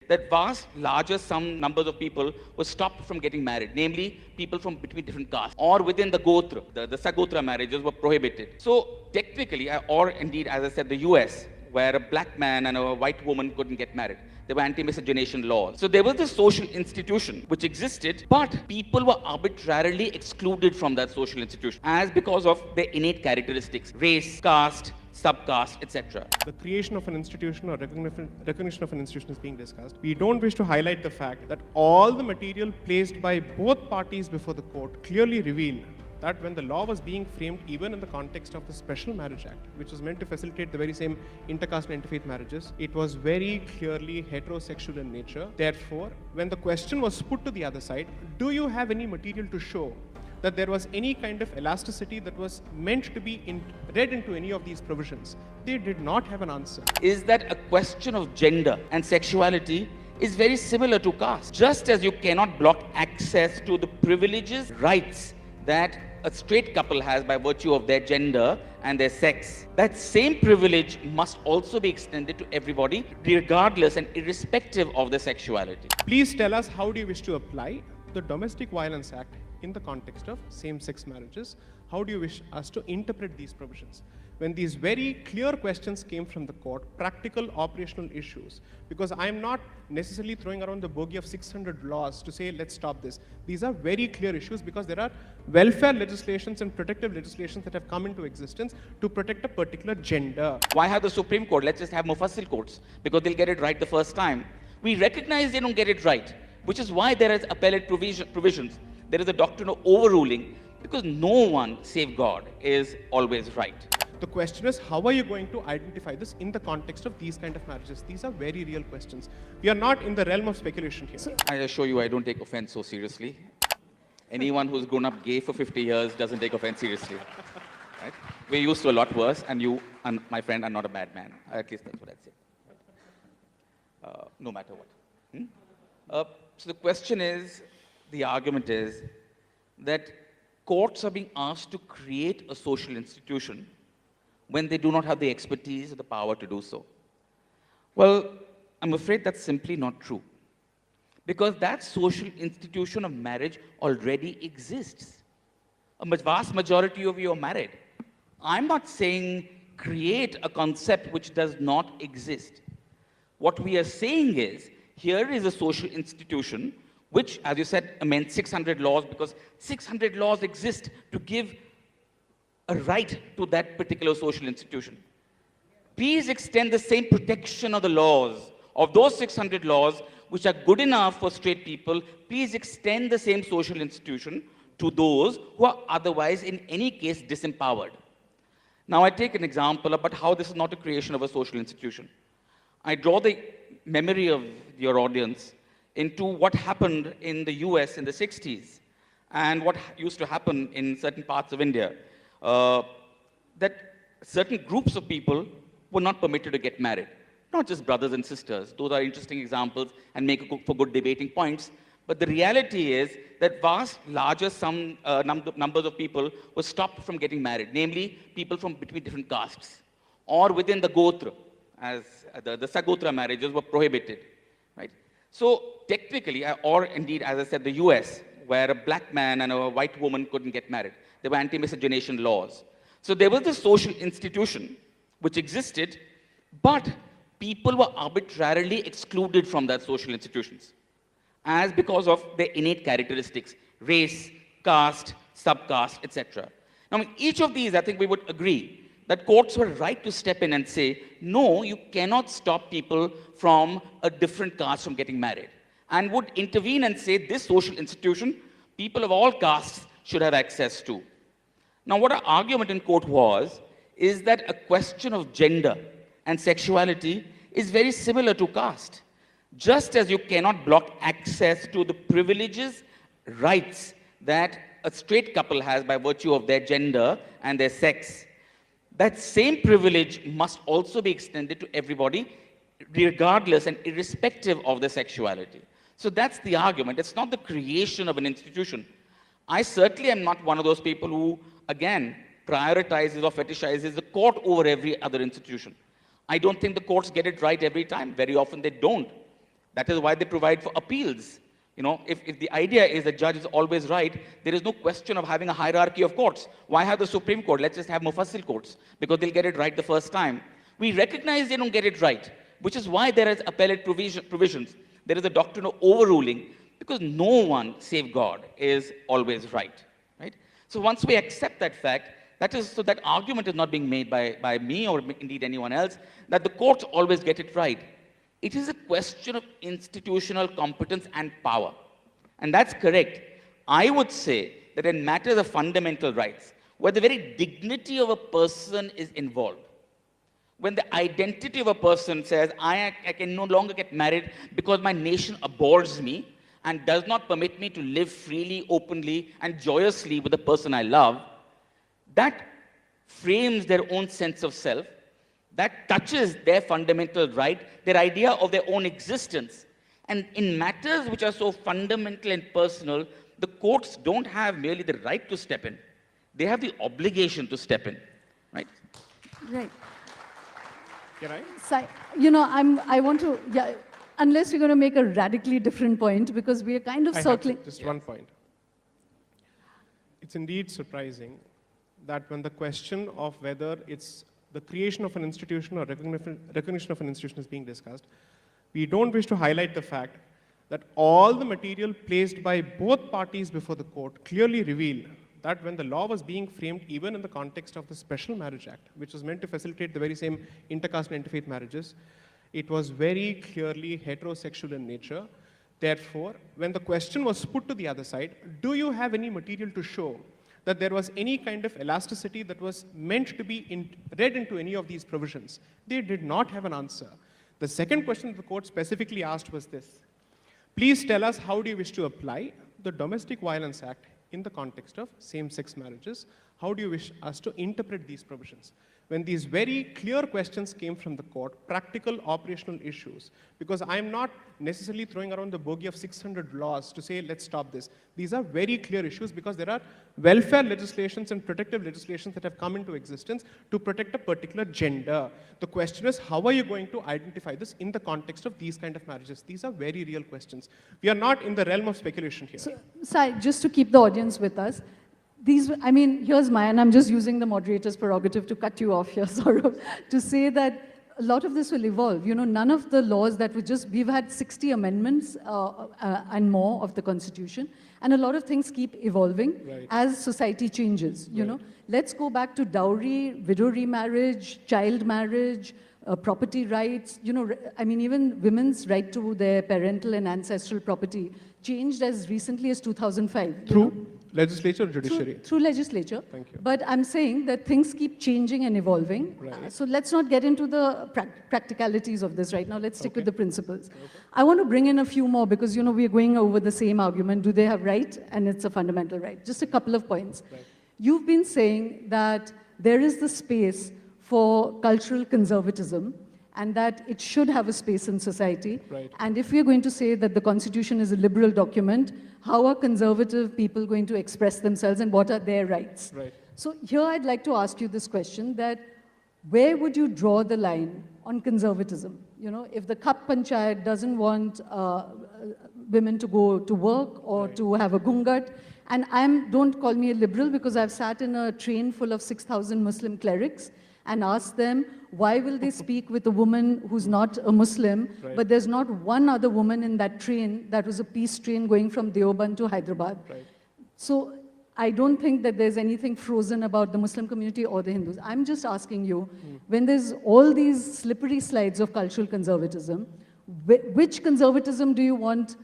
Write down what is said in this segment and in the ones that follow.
that vast, larger sum numbers of people were stopped from getting married, namely people from between different castes or within the Gotra. The Sagotra marriages were prohibited. So technically, or indeed, as I said, the US, where a black man and a white woman couldn't get married. There were anti-miscegenation laws. So there was this social institution which existed, but people were arbitrarily excluded from that social institution as because of their innate characteristics, race, caste, subcaste, etc. The creation of an institution or recognition of an institution is being discussed. We don't wish to highlight the fact that all the material placed by both parties before the court clearly reveal that when the law was being framed, even in the context of the Special Marriage Act, which was meant to facilitate the very same intercaste and interfaith marriages, it was very clearly heterosexual in nature. Therefore, when the question was put to the other side, do you have any material to show that there was any kind of elasticity that was meant to be read into any of these provisions? They did not have an answer. Is that a question of gender and sexuality is very similar to caste. Just as you cannot block access to the privileges, rights that a straight couple has by virtue of their gender and their sex, that same privilege must also be extended to everybody, regardless and irrespective of their sexuality. Please tell us, how do you wish to apply the Domestic Violence Act in the context of same-sex marriages? How do you wish us to interpret these provisions? When these very clear questions came from the court, practical operational issues, because I'm not necessarily throwing around the bogey of 600 laws to say, let's stop this. These are very clear issues because there are welfare legislations and protective legislations that have come into existence to protect a particular gender. Why have the Supreme Court? Let's just have Mufassil courts, because they'll get it right the first time. We recognize they don't get it right, which is why there is appellate provisions. There is a doctrine of overruling, because no one, save God, is always right. The question is, how are you going to identify this in the context of these kind of marriages? These are very real questions. We are not in the realm of speculation here. I assure you, I don't take offense so seriously. Anyone who's grown up gay for 50 years doesn't take offense seriously. Right? We're used to a lot worse, and you, and my friend, are not a bad man. At least that's what I'd say. No matter what. So the question is, the argument is that courts are being asked to create a social institution when they do not have the expertise or the power to do so. Well, I'm afraid that's simply not true, because that social institution of marriage already exists. A vast majority of you are married. I'm not saying create a concept which does not exist. What we are saying is, here is a social institution which, as you said, amends 600 laws, because 600 laws exist to give a right to that particular social institution. Please extend the same protection of the laws, of those 600 laws which are good enough for straight people. Please extend the same social institution to those who are otherwise, in any case, disempowered. Now, I take an example about how this is not a creation of a social institution. I draw the memory of your audience into what happened in the US in the 60s and what used to happen in certain parts of India. That certain groups of people were not permitted to get married. Not just brothers and sisters. Those are interesting examples and make for good debating points. But the reality is that vast, larger numbers of people were stopped from getting married, namely people from between different castes or within the Gotra, as the Sagotra marriages were prohibited. Right? So technically, or indeed, as I said, the US, where a black man and a white woman couldn't get married. There were anti-miscegenation laws. So there was this social institution which existed, but people were arbitrarily excluded from that social institutions as because of their innate characteristics, race, caste, subcaste, etc. Now, in each of these, I think we would agree that courts were right to step in and say, no, you cannot stop people from a different caste from getting married, and would intervene and say this social institution, people of all castes should have access to. Now, what our argument in court was, is that a question of gender and sexuality is very similar to caste. Just as you cannot block access to the privileges, rights that a straight couple has by virtue of their gender and their sex, that same privilege must also be extended to everybody, regardless and irrespective of their sexuality. So that's the argument. It's not the creation of an institution. I certainly am not one of those people who, again, prioritizes or fetishizes the court over every other institution. I don't think the courts get it right every time. Very often they don't. That is why they provide for appeals. You know, if the idea is the judge is always right, there is no question of having a hierarchy of courts. Why have the Supreme Court? Let's just have Mufassil courts, because they'll get it right the first time. We recognize they don't get it right, which is why there is appellate provisions. There is a doctrine of overruling, because no one, save God, is always right? So once we accept that fact, so that argument is not being made by me or indeed anyone else, that the courts always get it right. It is a question of institutional competence and power. And that's correct. I would say that in matters of fundamental rights, where the very dignity of a person is involved, when the identity of a person says, I can no longer get married because my nation abhors me and does not permit me to live freely, openly, and joyously with the person I love, that frames their own sense of self, that touches their fundamental right, their idea of their own existence. And in matters which are so fundamental and personal, the courts don't have merely the right to step in, they have the obligation to step in, right? Right. Can I? So, I want to, unless you're going to make a radically different point, because we are kind of I have circling. just one point. It's indeed surprising that when the question of whether it's the creation of an institution or recognition of an institution is being discussed, we don't wish to highlight the fact that all the material placed by both parties before the court clearly reveal that when the law was being framed, even in the context of the Special Marriage Act, which was meant to facilitate the very same intercaste and interfaith marriages, it was very clearly heterosexual in nature. Therefore, when the question was put to the other side, do you have any material to show that there was any kind of elasticity that was meant to be read into any of these provisions? They did not have an answer. The second question the court specifically asked was this: please tell us, how do you wish to apply the Domestic Violence Act in the context of same-sex marriages? How do you wish us to interpret these provisions? When these very clear questions came from the court, practical operational issues, because I'm not necessarily throwing around the bogey of 600 laws to say, let's stop this. These are very clear issues because there are welfare legislations and protective legislations that have come into existence to protect a particular gender. The question is, how are you going to identify this in the context of these kind of marriages? These are very real questions. We are not in the realm of speculation here. So, Sai, just to keep the audience with us, here's and I'm just using the moderator's prerogative to cut you off here, Saurabh, to say that a lot of this will evolve. None of the laws that we've had 60 amendments and more of the Constitution, and a lot of things keep evolving as society changes, you know. Let's go back to dowry, widow remarriage, child marriage, property rights, even women's right to their parental and ancestral property changed as recently as 2005. Through legislature or judiciary? Through legislature. Thank you. But I'm saying that things keep changing and evolving. So let's not get into the practicalities of this right now. Let's stick with the principles. I want to bring in a few more because, we're going over the same argument. Do they have right? And it's a fundamental right. Just a couple of points. You've been saying that there is the space for cultural conservatism and that it should have a space in society. And if we're going to say that the Constitution is a liberal document, how are conservative people going to express themselves and what are their rights? So here I'd like to ask you this question, that where would you draw the line on conservatism? If the Khap Panchayat doesn't want women to go to work or to have a gungat, and don't call me a liberal because I've sat in a train full of 6,000 Muslim clerics and asked them, why will they speak with a woman who's not a Muslim, but there's not one other woman in that train that was a peace train going from Deoband to Hyderabad. So I don't think that there's anything frozen about the Muslim community or the Hindus. I'm just asking you, when there's all these slippery slides of cultural conservatism, which conservatism do you want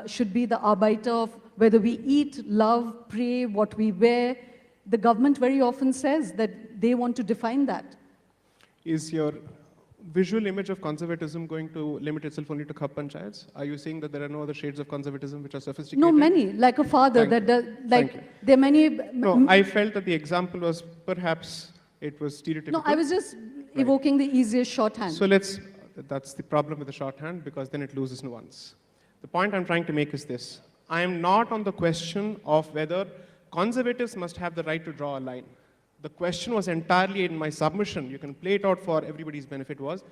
should be the arbiter of whether we eat, love, pray, what we wear? The government very often says that they want to define that. Is your visual image of conservatism going to limit itself only to Khap Panchayats? Are you saying that there are no other shades of conservatism which are sophisticated? No, many. Like a father that does, there are many. No, I felt that the example was perhaps it was stereotypical. No, I was just evoking the easiest shorthand. So that's the problem with the shorthand because then it loses nuance. The point I'm trying to make is this. I am not on the question of whether conservatives must have the right to draw a line. The question was entirely in my submission, you can play it out for everybody's benefit, was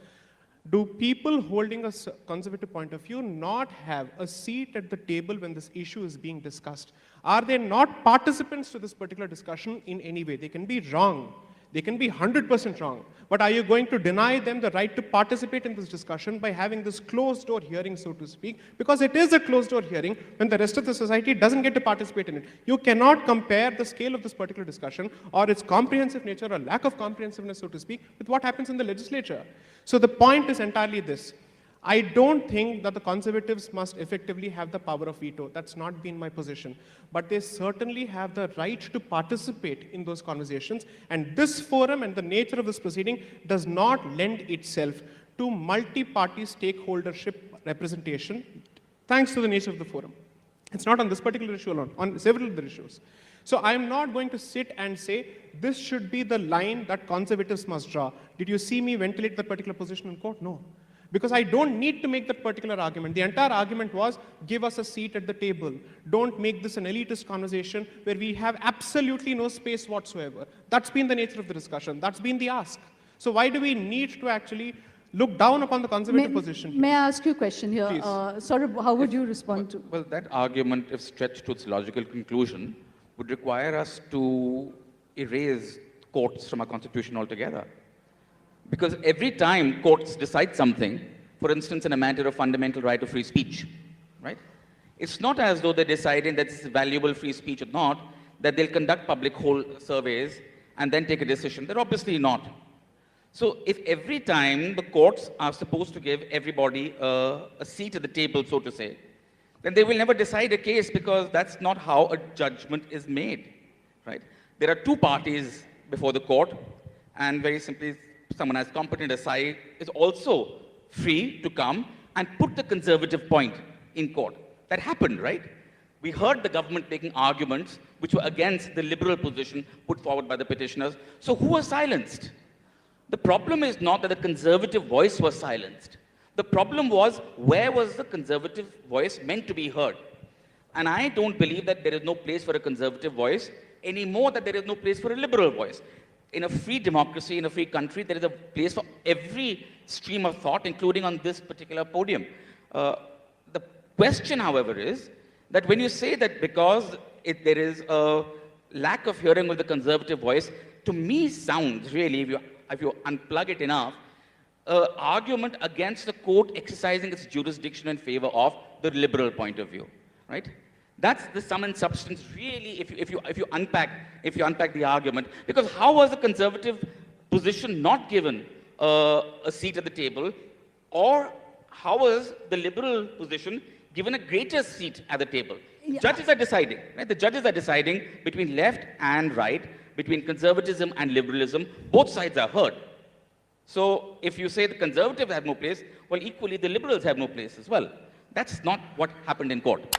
Do people holding a conservative point of view not have a seat at the table when this issue is being discussed? Are they not participants to this particular discussion in any way? They can be wrong. They can be 100% wrong. But are you going to deny them the right to participate in this discussion by having this closed door hearing, so to speak? Because it is a closed door hearing when the rest of the society doesn't get to participate in it. You cannot compare the scale of this particular discussion or its comprehensive nature or lack of comprehensiveness, so to speak, with what happens in the legislature. So the point is entirely this. I don't think that the conservatives must effectively have the power of veto. That's not been my position. But they certainly have the right to participate in those conversations. And this forum and the nature of this proceeding does not lend itself to multi-party stakeholdership representation, thanks to the nature of the forum. It's not on this particular issue alone, on several other issues. So I'm not going to sit and say, this should be the line that conservatives must draw. Did you see me ventilate that particular position in court? No. Because I don't need to make that particular argument. The entire argument was, give us a seat at the table. Don't make this an elitist conversation where we have absolutely no space whatsoever. That's been the nature of the discussion. That's been the ask. So why do we need to actually look down upon the conservative position? May I ask you a question here? Please. Saurabh, how would you respond to? Well, that argument, if stretched to its logical conclusion, would require us to erase courts from our constitution altogether. Because every time courts decide something, for instance, in a matter of fundamental right of free speech, right? It's not as though they're deciding that this is valuable free speech or not, that they'll conduct public whole surveys and then take a decision. They're obviously not. So if every time the courts are supposed to give everybody a seat at the table, so to say, then they will never decide a case because that's not how a judgment is made, right? There are two parties before the court, and very simply, someone as competent as I is also free to come and put the conservative point in court. That happened, right? We heard the government making arguments which were against the liberal position put forward by the petitioners. So who was silenced? The problem is not that the conservative voice was silenced. The problem was, where was the conservative voice meant to be heard? And I don't believe that there is no place for a conservative voice any more than there is no place for a liberal voice. In a free democracy, in a free country, there is a place for every stream of thought, including on this particular podium. The question, however, is that when you say that because there is a lack of hearing of the conservative voice, to me sounds really, if you unplug it enough, argument against the court exercising its jurisdiction in favor of the liberal point of view, right? That's the sum and substance, really, if you unpack the argument. Because how was the conservative position not given a seat at the table, or how was the liberal position given a greater seat at the table? Yeah. Judges are deciding, right? The judges are deciding between left and right, between conservatism and liberalism. Both sides are heard. So if you say the conservatives have no place, well, equally the liberals have no place as well. That's not what happened in court.